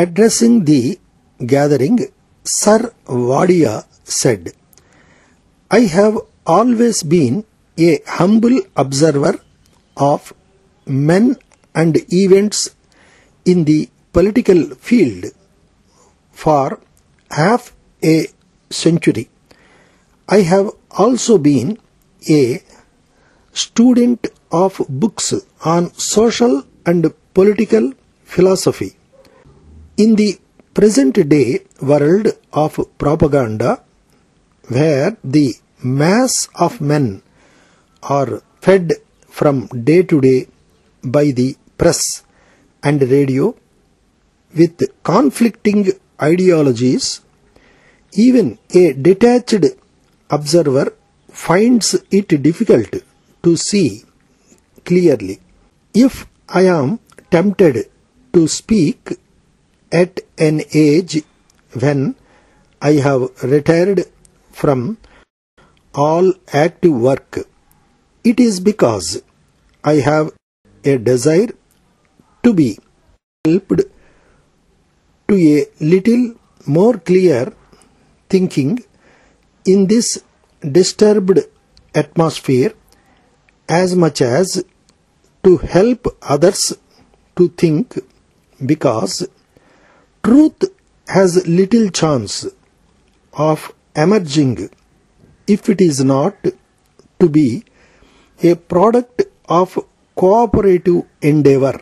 Addressing the gathering, Sir Wadia said, "I have always been a humble observer of men and events in the political field for half a century. I have also been a student of books on social and political philosophy. In the present-day world of propaganda, where the mass of men are fed from day to day by the press and radio with conflicting ideologies, even a detached observer finds it difficult to see clearly. If I am tempted to speak at an age when I have retired from all active work, it is because I have a desire to be helped to a little more clear thinking in this disturbed atmosphere, as much as to help others to think, because truth has little chance of emerging if it is not to be a product of cooperative endeavor.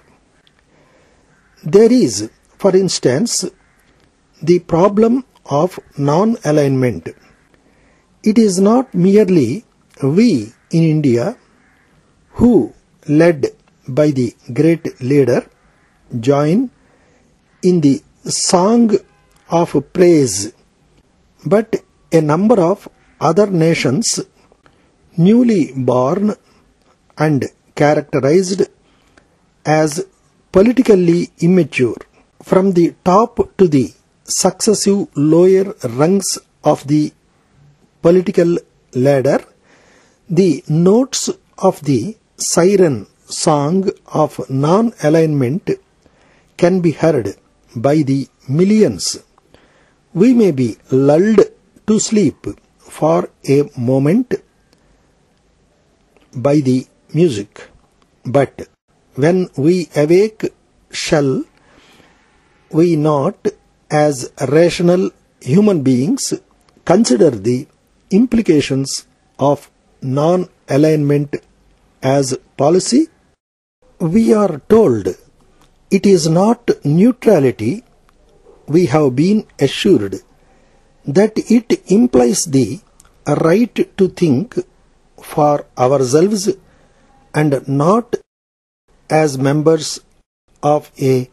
There is, for instance, the problem of non-alignment. It is not merely we in India who, led by the great leader, join in the song of praise, but a number of other nations newly born and characterized as politically immature. From the top to the successive lower rungs of the political ladder, the notes of the siren song of non-alignment can be heard by the millions. We may be lulled to sleep for a moment by the music, but when we awake, shall we not, as rational human beings, consider the implications of non-alignment as policy? We are told it is not neutrality. We have been assured that it implies the right to think for ourselves and not as members of a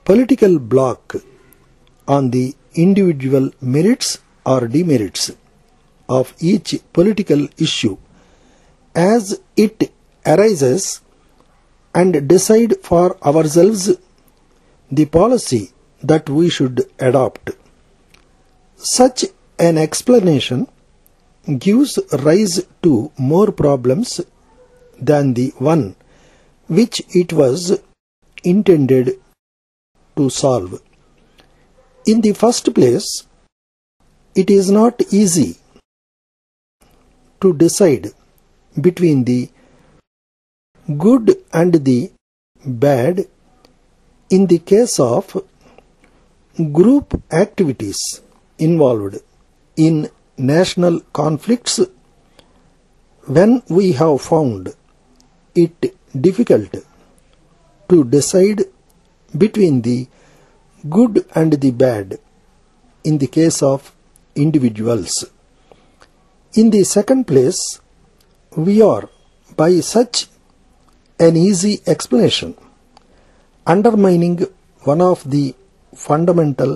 political bloc on the individual merits or demerits of each political issue as it arises, and decide for ourselves the policy that we should adopt. Such an explanation gives rise to more problems than the one which it was intended to solve. In the first place, it is not easy to decide between the good and the bad in the case of group activities involved in national conflicts, when we have found it difficult to decide between the good and the bad in the case of individuals. In the second place, we are, by such an easy explanation, undermining one of the fundamental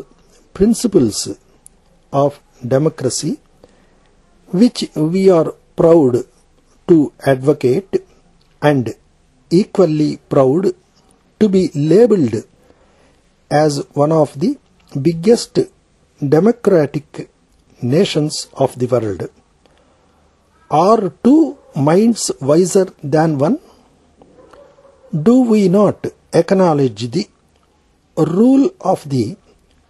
principles of democracy, which we are proud to advocate and equally proud to be labelled as one of the biggest democratic nations of the world. Are two minds wiser than one? Do we not acknowledge the rule of the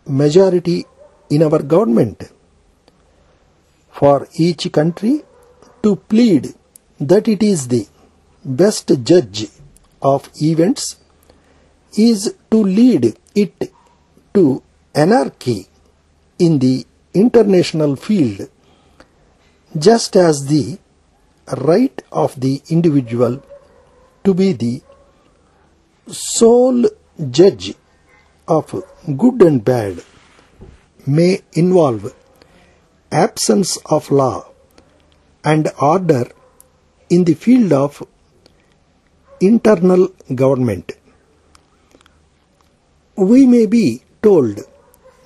majority in our government. For each country to plead that it is the best judge of events is to lead it to anarchy in the international field, just as the right of the individual to be the sole judge of good and bad may involve absence of law and order in the field of internal government. We may be told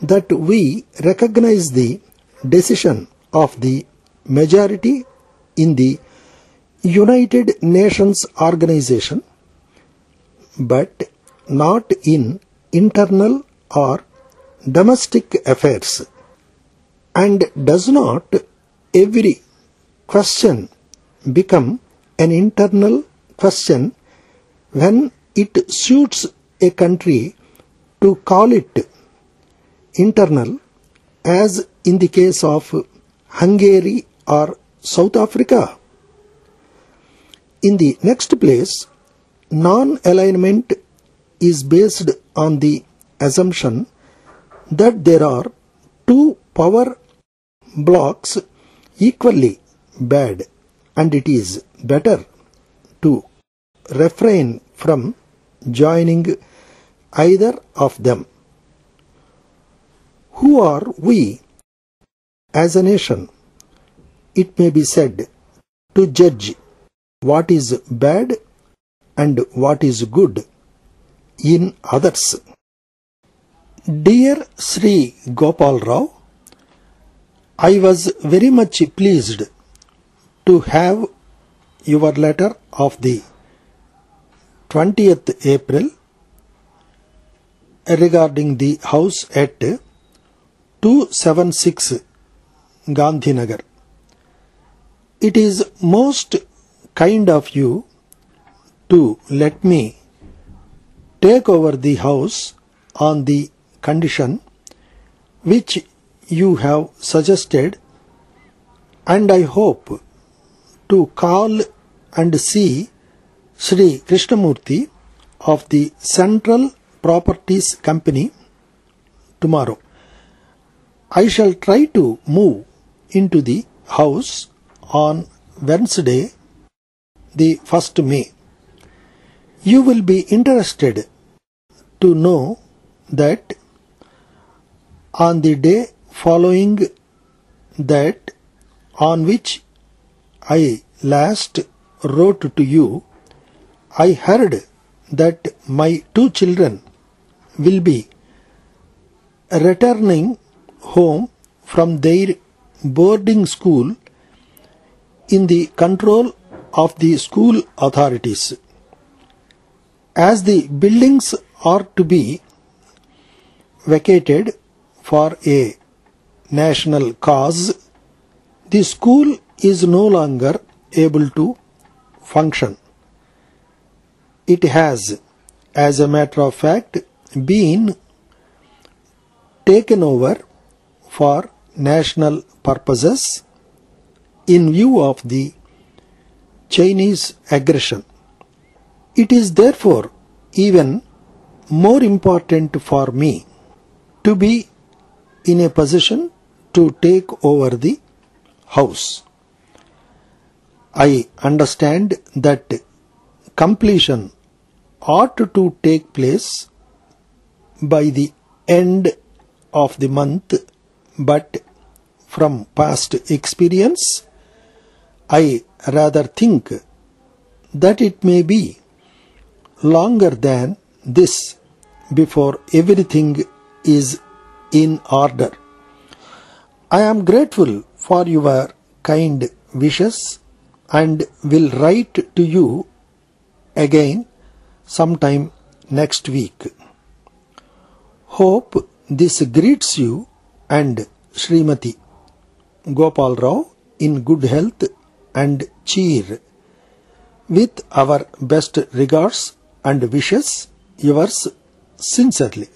that we recognize the decision of the majority in the United Nations organization, but not in internal or domestic affairs. And does not every question become an internal question when it suits a country to call it internal, as in the case of Hungary or South Africa? In the next place, non-alignment is based on the assumption that there are two power blocks equally bad, and it is better to refrain from joining either of them. Who are we as a nation, it may be said, to judge what is bad and what is good in others? Dear Sri Gopal Rao, I was very much pleased to have your letter of the 20th April regarding the house at 276 Gandhinagar. It is most kind of you to let me take over the house on the condition which you have suggested, and I hope to call and see Sri Krishnamurthy of the Central Properties Company tomorrow. I shall try to move into the house on Wednesday, the 1st May. You will be interested to know that on the day following that on which I last wrote to you, I heard that my two children will be returning home from their boarding school in the control of the school authorities. As the buildings are to be vacated for a national cause, the school is no longer able to function. It has, as a matter of fact, been taken over for national purposes in view of the Chinese aggression. It is therefore even more important for me to be in a position to take over the house. I understand that completion ought to take place by the end of the month, but from past experience, I rather think that it may be longer than this before everything is in order. I am grateful for your kind wishes and will write to you again sometime next week. Hope this greets you and Srimati Gopal Rao in good health and cheer. With our best regards and wishes, yours sincerely.